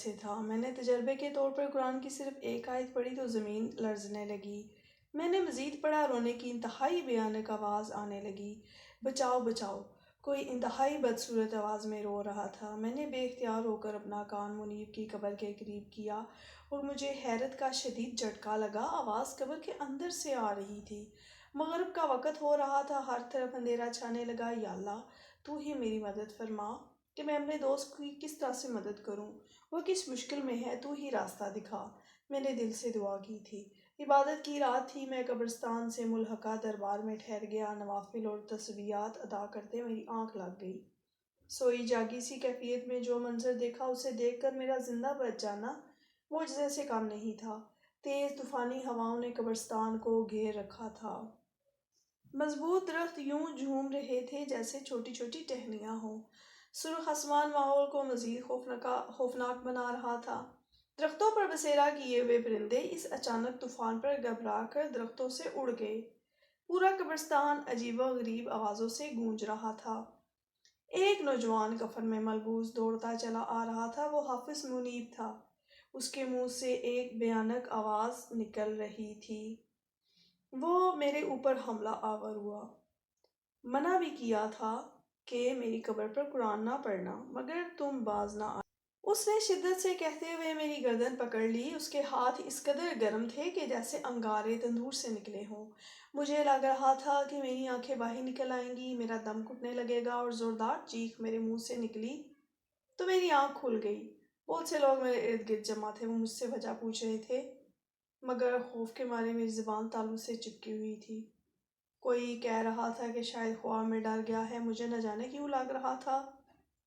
سے تھا۔ میں نے تجربے کے طور پر قرآن کی صرف ایک آیت پڑھی تو زمین لرزنے لگی۔ میں نے مزید پڑھا، رونے کی انتہائی بھیانک آواز آنے لگی، بچاؤ بچاؤ! کوئی انتہائی بدصورت آواز میں رو رہا تھا۔ میں نے بے اختیار ہو کر اپنا کان منیب کی قبر کے قریب کیا اور مجھے حیرت کا شدید جھٹکا لگا۔ آواز قبر کے اندر سے آ رہی تھی۔ مغرب کا وقت ہو رہا تھا، ہر طرف اندھیرا چھانے لگا۔ یا اللہ، تو ہی میری مدد فرما کہ میں اپنے دوست کی کس طرح سے مدد کروں، وہ کس مشکل میں ہے، تو ہی راستہ دکھا۔ میں نے دل سے دعا کی تھی۔ عبادت کی رات تھی، میں قبرستان سے ملحقہ دربار میں ٹھہر گیا۔ نوافل اور تسبیحات ادا کرتے میری آنکھ لگ گئی۔ سوئی جاگی سی کیفیت میں جو منظر دیکھا، اسے دیکھ کر میرا زندہ بچ جانا معجزے سے کم نہیں تھا۔ تیز طوفانی ہواؤں نے قبرستان کو گھیر رکھا تھا۔ مضبوط درخت یوں جھوم رہے تھے جیسے چھوٹی چھوٹی ٹہنیاں ہوں۔ سرخ آسمان ماحول کو مزید خوفناک بنا رہا تھا۔ درختوں پر بسیرا کیے ہوئے پرندے اس اچانک طوفان پر گھبرا کر درختوں سے اڑ گئے۔ پورا قبرستان عجیب و غریب آوازوں سے گونج رہا تھا۔ ایک نوجوان کفن میں ملبوس دوڑتا چلا آ رہا تھا۔ وہ حافظ منیب تھا۔ اس کے منہ سے ایک بھیانک آواز نکل رہی تھی۔ وہ میرے اوپر حملہ آور ہوا۔ منع بھی کیا تھا کہ میری قبر پر قرآن نہ پڑھنا، مگر تم باز نہ آئے۔ اس نے شدت سے کہتے ہوئے میری گردن پکڑ لی۔ اس کے ہاتھ اس قدر گرم تھے کہ جیسے انگارے تندور سے نکلے ہوں۔ مجھے لگ رہا تھا کہ میری آنکھیں باہر نکل آئیں گی، میرا دم گھٹنے لگے گا، اور زوردار چیخ میرے منہ سے نکلی تو میری آنکھ کھل گئی۔ بہت سے لوگ میرے ارد گرد جمع تھے۔ وہ مجھ سے وجہ پوچھ رہے تھے، مگر خوف کے مارے میری زبان تالو سے چپکی ہوئی تھی۔ کوئی کہہ رہا تھا کہ شاید خواب میں ڈر گیا ہے۔ مجھے نہ جانے کیوں لگ رہا تھا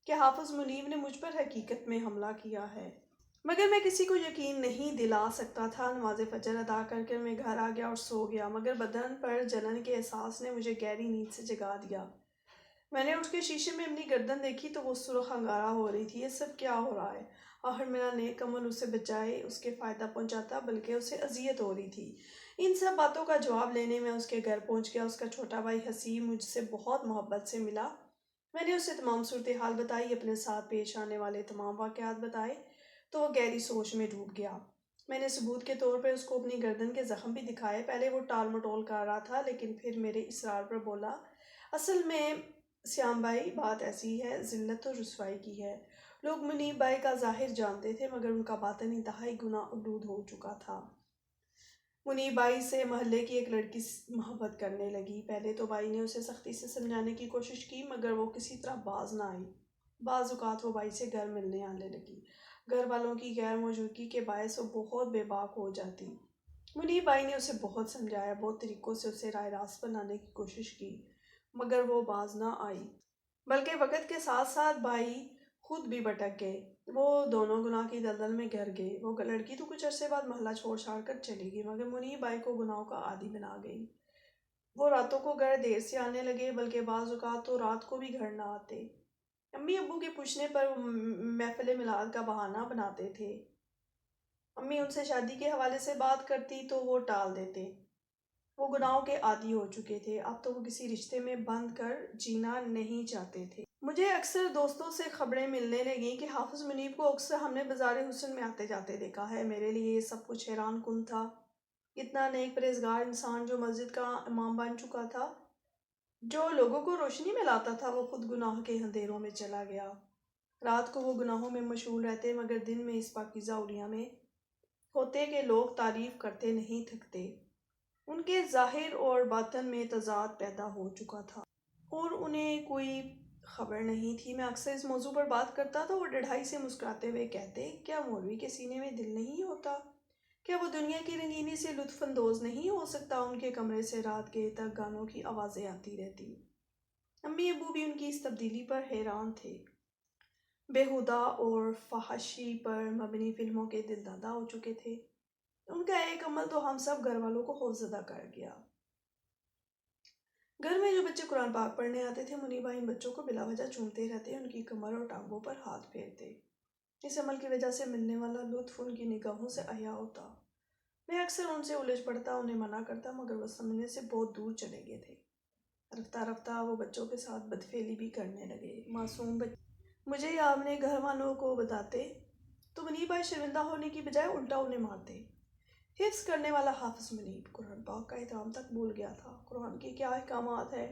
کہ حافظ منیب نے مجھ پر حقیقت میں حملہ کیا ہے، مگر میں کسی کو یقین نہیں دلا سکتا تھا۔ نماز فجر ادا کر کے میں گھر آ گیا اور سو گیا، مگر بدن پر جلن کے احساس نے مجھے گہری نیند سے جگا دیا۔ میں نے اٹھ کے شیشے میں اپنی گردن دیکھی تو وہ سرخ انگارہ ہو رہی تھی۔ یہ سب کیا ہو رہا ہے؟ آخر میرا نیک عمل اسے بجائے اس کے فائدہ پہنچاتا بلکہ اسے اذیت ہو رہی تھی۔ ان سب باتوں کا جواب لینے میں اس کے گھر پہنچ گیا۔ اس کا چھوٹا بھائی حسیب مجھ سے بہت محبت سے ملا۔ میں نے اسے تمام صورتحال بتائی، اپنے ساتھ پیش آنے والے تمام واقعات بتائے تو وہ گہری سوچ میں ڈوب گیا۔ میں نے ثبوت کے طور پر اس کو اپنی گردن کے زخم بھی دکھائے۔ پہلے وہ ٹال مٹول کر رہا تھا، لیکن پھر میرے اصرار پر بولا، اصل میں سیام بھائی بات ایسی ہے، ذلت اور رسوائی کی ہے۔ لوگ منیب بھائی کا ظاہر جانتے تھے، مگر ان کا باطن انتہائی گناہ آلود ہو چکا تھا۔ منیب بھائی سے محلے کی ایک لڑکی محبت کرنے لگی۔ پہلے تو بھائی نے اسے سختی سے سمجھانے کی کوشش کی، مگر وہ کسی طرح باز نہ آئی۔ بعض اوقات وہ بھائی سے گھر ملنے آنے لگی۔ گھر والوں کی غیر موجودگی کے باعث وہ بہت بے باک ہو جاتی۔ منیب بھائی نے اسے بہت سمجھایا، بہت طریقوں سے اسے راہ راست پر لانے کی کوشش کی، مگر وہ باز نہ آئی۔ بلکہ وقت کے ساتھ ساتھ بھائی خود بھی بھٹک گئے۔ وہ دونوں گناہ کی دلدل میں گر گئے۔ وہ لڑکی تو کچھ عرصے بعد محلہ چھوڑ چھاڑ کر چلی گئی، مگر منیب بھائی کو گناہوں کا عادی بنا گئی۔ وہ راتوں کو گھر دیر سے آنے لگے، بلکہ بعض اوقات تو رات کو بھی گھر نہ آتے۔ امی ابو کے پوچھنے پر وہ محفل میلاد کا بہانہ بناتے تھے۔ امی ان سے شادی کے حوالے سے بات کرتی تو وہ ٹال دیتے۔ وہ گناہوں کے عادی ہو چکے تھے، اب تو وہ کسی رشتے میں بندھ کر جینا نہیں چاہتے تھے۔ مجھے اکثر دوستوں سے خبریں ملنے لگیں کہ حافظ منیب کو اکثر ہم نے بازار حسن میں آتے جاتے دیکھا ہے۔ میرے لیے یہ سب کچھ حیران کن تھا۔ اتنا نیک پرہیزگار انسان جو مسجد کا امام بن چکا تھا، جو لوگوں کو روشنی میں لاتا تھا، وہ خود گناہ کے اندھیروں میں چلا گیا۔ رات کو وہ گناہوں میں مشغول رہتے، مگر دن میں اس پاکیزہ اولیا میں ہوتے کہ لوگ تعریف کرتے نہیں تھکتے۔ ان کے ظاہر اور باطن میں تضاد پیدا ہو چکا تھا اور انہیں کوئی خبر نہیں تھی۔ میں اکثر اس موضوع پر بات کرتا تو وہ ڈھڑائی سے مسکراتے ہوئے کہتے، کیا مولوی کے سینے میں دل نہیں ہوتا؟ کیا وہ دنیا کی رنگینی سے لطف اندوز نہیں ہو سکتا؟ ان کے کمرے سے رات گئے تک گانوں کی آوازیں آتی رہتی۔ امی ابو بھی ان کی اس تبدیلی پر حیران تھے۔ بیہودہ اور فحاشی پر مبنی فلموں کے دل دادہ ہو چکے تھے۔ ان کا ایک عمل تو ہم سب گھر والوں کو خوفزدہ کر گیا۔ گھر میں جو بچے قرآن پاک پڑھنے آتے تھے، منیب بھائی ان بچوں کو بلا وجہ چومتے رہتے، ان کی کمر اور ٹانگوں پر ہاتھ پھیرتے۔ اس عمل کی وجہ سے ملنے والا لطف ان کی نگاہوں سے عیاں ہوتا۔ میں اکثر ان سے الجھ پڑتا، انہیں منع کرتا، مگر وہ سمجھنے سے بہت دور چلے گئے تھے۔ رفتہ رفتہ وہ بچوں کے ساتھ بدفعلی بھی کرنے لگے۔ معصوم بچے مجھے یا اپنے گھر والوں کو بتاتے تو منیب بھائی شرمندہ ہونے کی بجائے الٹا انہیں مارتے۔ حفظ کرنے والا حافظ منیب قرآن پاک کا احترام تک بھول گیا تھا۔ قرآن کے کیا احکامات ہیں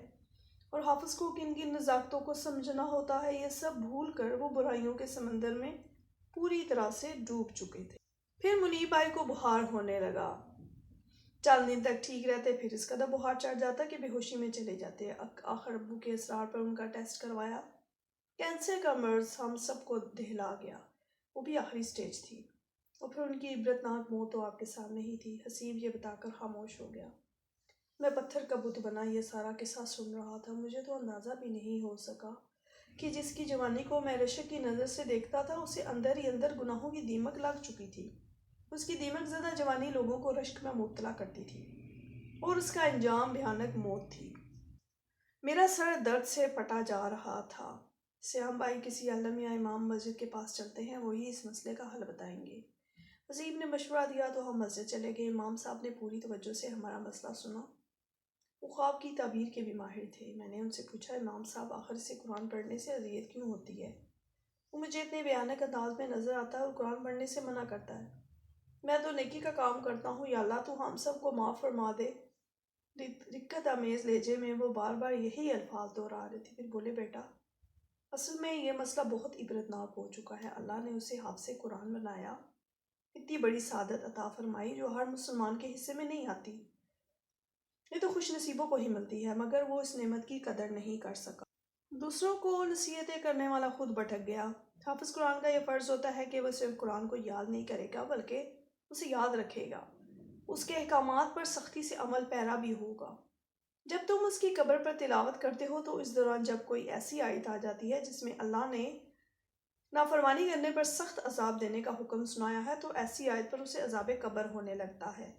اور حافظ کو کن کن نزاکتوں کو سمجھنا ہوتا ہے، یہ سب بھول کر وہ برائیوں کے سمندر میں پوری طرح سے ڈوب چکے تھے۔ پھر منیب بھائی کو بخار ہونے لگا۔ 4 دن تک ٹھیک رہتے، پھر اس قدر بخار چڑھ جاتا کہ بے ہوشی میں چلے جاتے۔ آخر ابو کے اصرار پر ان کا ٹیسٹ کروایا۔ کینسر کا مرض ہم سب کو دہلا گیا، وہ بھی آخری سٹیج تھی۔ اور پھر ان کی عبرتناک موت تو آپ کے سامنے ہی تھی۔ حسیب یہ بتا کر خاموش ہو گیا۔ میں پتھر کا بت بنا یہ سارا قصہ سن رہا تھا۔ مجھے تو اندازہ بھی نہیں ہو سکا کہ جس کی جوانی کو میں رشک کی نظر سے دیکھتا تھا، اسے اندر ہی اندر گناہوں کی دیمک لگ چکی تھی۔ اس کی دیمک زدہ جوانی لوگوں کو رشک میں مبتلا کرتی تھی اور اس کا انجام بھیانک موت تھی۔ میرا سر درد سے پھٹا جا رہا تھا۔ سیام بھائی کسی عالم یا امام مسجد کے پاس چلتے ہیں، وہی اس مسئلے کا حل بتائیں گے۔ حسیب نے مشورہ دیا تو ہم مسجد چلے گئے۔ امام صاحب نے پوری توجہ سے ہمارا مسئلہ سنا۔ وہ خواب کی تعبیر کے بھی ماہر تھے۔ میں نے ان سے پوچھا، امام صاحب آخر سے قرآن پڑھنے سے اذیت کیوں ہوتی ہے؟ وہ مجھے اتنے بھیانک انداز میں نظر آتا ہے اور قرآن پڑھنے سے منع کرتا ہے۔ میں تو نیکی کا کام کرتا ہوں، یا اللہ تو ہم سب کو معاف فرما دے۔ رکت آمیز لہجے میں وہ بار بار یہی الفاظ دہرا رہے تھے۔ پھر بولے، بیٹا اصل میں یہ مسئلہ بہت عبرتناک ہو چکا ہے۔ اللہ نے اسے حافظ قرآن بنایا، اتنی بڑی سعادت عطا فرمائی جو ہر مسلمان کے حصے میں نہیں آتی۔ یہ تو خوش نصیبوں کو ہی ملتی ہے، مگر وہ اس نعمت کی قدر نہیں کر سکا۔ دوسروں کو نصیحتیں کرنے والا خود بھٹک گیا۔ حافظ قرآن کا یہ فرض ہوتا ہے کہ وہ صرف قرآن کو یاد نہیں کرے گا بلکہ اسے یاد رکھے گا، اس کے احکامات پر سختی سے عمل پیرا بھی ہوگا۔ جب تم اس کی قبر پر تلاوت کرتے ہو تو اس دوران جب کوئی ایسی آیت آ جاتی ہے جس میں اللہ نے نافرمانی کرنے پر سخت عذاب دینے کا حکم سنایا ہے، تو ایسی آیت پر اسے عذاب قبر ہونے لگتا ہے۔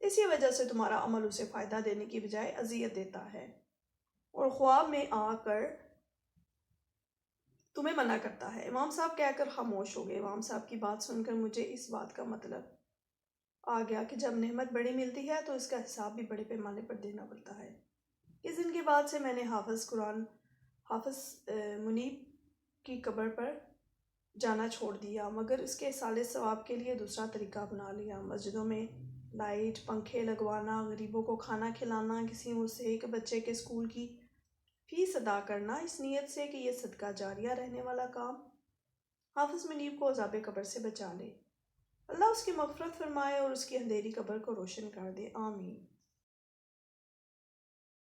اسی وجہ سے تمہارا عمل اسے فائدہ دینے کی بجائے اذیت دیتا ہے اور خواب میں آ کر تمہیں منع کرتا ہے۔ امام صاحب کہہ کر خاموش ہو گئے۔ امام صاحب کی بات سن کر مجھے اس بات کا مطلب آ گیا کہ جب نعمت بڑی ملتی ہے تو اس کا حساب بھی بڑے پیمانے پر دینا پڑتا ہے۔ اس دن کے بعد سے میں نے حافظ منیب کی قبر پر جانا چھوڑ دیا، مگر اس کے اصالِ ثواب کے لیے دوسرا طریقہ اپنا لیا۔ مسجدوں میں لائٹ پنکھے لگوانا، غریبوں کو کھانا کھلانا، کسی مستحق بچے کے اسکول کی فیس ادا کرنا، اس نیت سے کہ یہ صدقہ جاریہ رہنے والا کام حافظ منیب کو عذاب قبر سے بچا لے۔ اللہ اس کی مغفرت فرمائے اور اس کی اندھیری قبر کو روشن کر دے، آمین۔